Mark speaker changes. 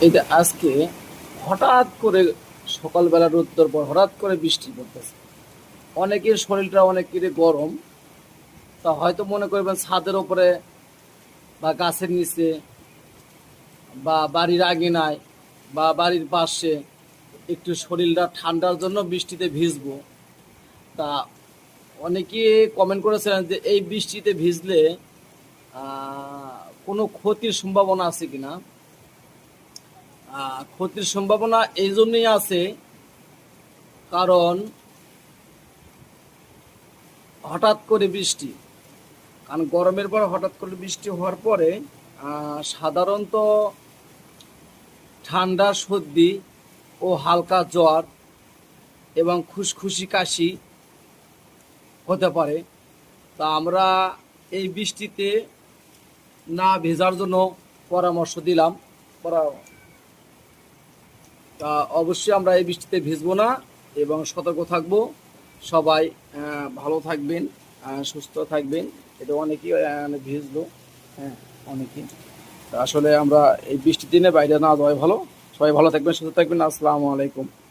Speaker 1: এই যে আজকে হঠাৎ করে সকালবেলা রোদ্দুর পর হঠাৎ করে বৃষ্টি পড়তেছে। অনেকের শরীরটা অনেকেরই গরম। তা হয়তো মনে করবেন ছাদের উপরে বা গাছের নিচে বা বাড়ির আঙিনায় বা বাড়ির পাশে একটু শরীরটা ঠান্ডার জন্য বৃষ্টিতে ভিজবো। তা অনেকে কমেন্ট করেছিলেন যে এই বৃষ্টিতে ভিজলে কোনো ক্ষতির সম্ভাবনা আছে কিনা। ক্ষতির সম্ভাবনা এই জন্যই আছে, কারণ হঠাৎ করে বৃষ্টি, কারণ গরমের পর হঠাৎ করে বৃষ্টি হওয়ার পরে সাধারণত ঠান্ডা, সর্দি ও হালকা জ্বর এবং খুসখুসি কাশি হতে পারে। তা আমরা এই বৃষ্টিতে না ভেজার জন্য পরামর্শ দিলাম। তা অবশ্যই আমরা এই বৃষ্টিতে ভিজবো না এবং সতর্ক থাকবো। সবাই ভালো থাকবেন, সুস্থ থাকবেন। এটা অনেকেই ভিজলো, হ্যাঁ, অনেকেই। তা আসলে আমরা এই বৃষ্টির দিনে বাইরে না যাওয়াই ভালো। সবাই ভালো থাকবেন, সুস্থ থাকবেন। আসসালামু আলাইকুম।